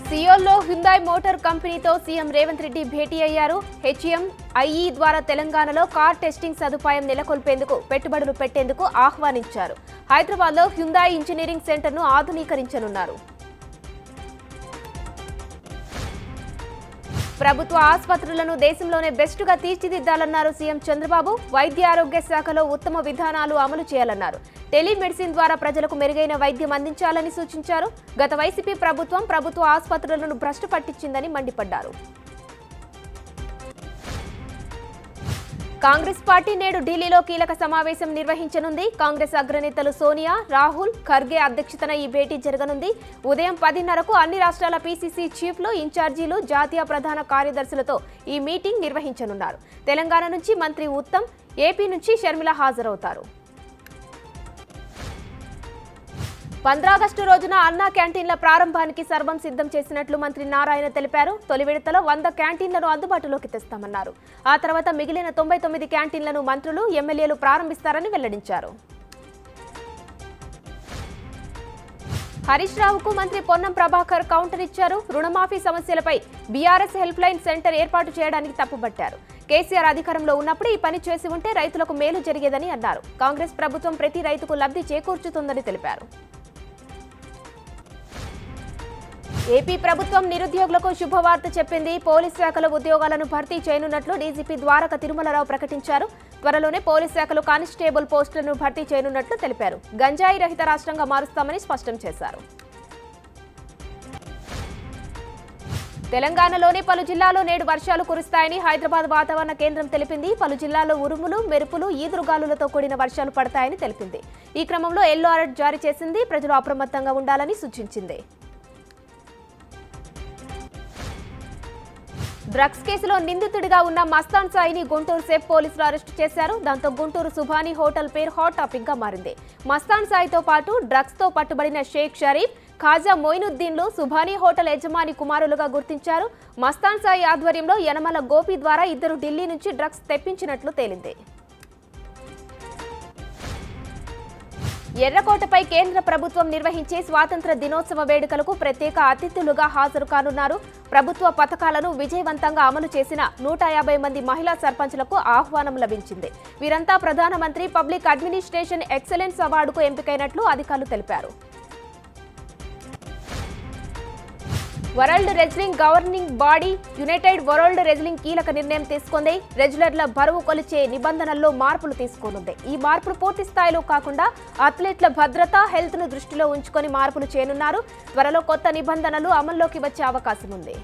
సియోల్లో Hyundai motor కంపెనీతో CM Revanth Reddy భేటీ అయ్యారు. హెచ్ఎంఐఈ ద్వారా తెలంగాణలో కార్ టెస్టింగ్ సదుపాయం నెలకొల్పేందుకు పెట్టుబడులు పెట్టేందుకు ఆహ్వానించారు. హైదరాబాద్లో హ్యుందాయ్ ఇంజనీరింగ్ సెంటర్ను ఆధునీకరించనున్నారు. ప్రభుత్వ ఆసుపత్రులను దేశంలోనే బెస్ట్గా తీర్చిదిద్దాలన్నారు సీఎం చంద్రబాబు. వైద్య ఆరోగ్య శాఖలో ఉత్తమ విధానాలు అమలు చేయాలన్నారు. టెలిమెడిసిన్ ద్వారా ప్రజలకు మెరుగైన వైద్యం అందించాలని సూచించారు. గత వైసీపీ ప్రభుత్వం ప్రభుత్వ ఆసుపత్రులను భ్రష్టు పట్టించిందని మండిపడ్డారు. కాంగ్రెస్ పార్టీ నేడు ఢిల్లీలో కీలక సమావేశం నిర్వహించనుంది. కాంగ్రెస్ అగ్రనేతలు సోనియా, రాహుల్, ఖర్గే అధ్యక్షతన ఈ భేటీ జరగనుంది. ఉదయం 10:30కు అన్ని రాష్ట్రాల పీసీసీ చీఫ్లు, ఇన్ఛార్జీలు, జాతీయ ప్రధాన కార్యదర్శులతో ఈ మీటింగ్ నిర్వహించనున్నారు. తెలంగాణ నుంచి మంత్రి ఉత్తమ్, ఏపీ నుంచి షర్మిల హాజరవుతారు. 15 ఆగస్టు రోజున అన్నా క్యాంటీన్ల ప్రారంభానికి సర్వం సిద్ధం చేసినట్లు మంత్రి నారాయణ తెలిపారు. తొలి విడతలో 100 క్యాంటీన్లను అందుబాటులోకి తెస్తామన్నారు. ఆ తర్వాత మిగిలిన 99 క్యాంటీన్లను మంత్రులు, ఎమ్మెల్యేలు ప్రారంభిస్తారని వెల్లడించారు. హరీష్ రావుకు మంత్రి పొన్నం ప్రభాకర్ కౌంటర్ ఇచ్చారు. రుణమాఫీ సమస్యలపై బీఆర్ఎస్ హెల్ప్ లైన్ సెంటర్ ఏర్పాటు చేయడానికి తప్పుపట్టారు. కేసీఆర్ అధికారంలో ఉన్నప్పుడు ఈ పని చేసి ఉంటే రైతులకు మేలు జరిగేదని అన్నారు. కాంగ్రెస్ ప్రభుత్వం ప్రతి రైతుకు లబ్ధి చేకూర్చుతుందని తెలిపారు. ఏపీ ప్రభుత్వం నిరుద్యోగులకు శుభవార్త చెప్పింది. పోలీస్ శాఖలో ఉద్యోగాలను భర్తీ చేయనున్నట్లు డీజీపీ ద్వారక తిరుమలరావు ప్రకటించారు. త్వరలోనే పోలీస్ శాఖలో కానిస్టేబుల్ పోస్టులను భర్తీ చేయనున్నట్లు తెలిపారు. గంజాయి రహిత రాష్ట్రంగా మారుస్తామని స్పష్టం చేశారు. తెలంగాణలోని పలు జిల్లాల్లో నేడు వర్షాలు కురుస్తాయని హైదరాబాద్ వాతావరణ కేంద్రం తెలిపింది. పలు జిల్లాల్లో ఉరుములు, మెరుపులు, ఈదురుగాలులతో కూడిన వర్షాలు పడతాయని తెలిపింది. ఈ క్రమంలో ఎల్లో అలర్ట్ జారీ చేసింది. ప్రజలు అప్రమత్తంగా ఉండాలని సూచించింది. డ్రగ్స్ కేసులో నిందితుడిగా ఉన్న మస్తాన్ సాయిని గుంటూరు సెబ్ పోలీసులు అరెస్టు చేశారు. దాంతో గుంటూరు సుభాని హోటల్ పేరు హాట్ టాపిక్ గా మారింది. మస్తాన్ సాయితో పాటు డ్రగ్స్ తో పట్టుబడిన షేక్ షరీఫ్, ఖాజా మొయినుద్దీన్లు సుభాని హోటల్ యజమాని కుమారులుగా గుర్తించారు. మస్తాన్ సాయి ఆధ్వర్యంలో యనమల గోపి ద్వారా ఇద్దరు ఢిల్లీ నుంచి డ్రగ్స్ తెప్పించినట్లు తేలింది. ఎర్రకోటపై కేంద్ర ప్రభుత్వం నిర్వహించే స్వాతంత్ర దినోత్సవ వేడుకలకు ప్రత్యేక అతిథులుగా హాజరు కానున్నారు. ప్రభుత్వ పథకాలను విజయవంతంగా అమలు చేసిన 150 మంది మహిళా సర్పంచ్లకు ఆహ్వానం లభించింది. వీరంతా ప్రధానమంత్రి పబ్లిక్ అడ్మినిస్ట్రేషన్ ఎక్సలెన్స్ అవార్డుకు ఎంపికైనట్లు అధికారులు తెలిపారు. World wrestling governing body United world wrestling కీలక నిర్ణయం తీసుకుంది. రెజ్లర్ల బరువు కొలిచే నిబంధనల్లో మార్పులు తీసుకోనుంది. ఈ మార్పులు పూర్తి స్థాయిలో కాకుండా అథ్లెట్ల భద్రత, హెల్త్ ను దృష్టిలో ఉంచుకొని మార్పులు చేయనున్నారు. త్వరలో కొత్త నిబంధనలు అమల్లోకి వచ్చే అవకాశం ఉంది.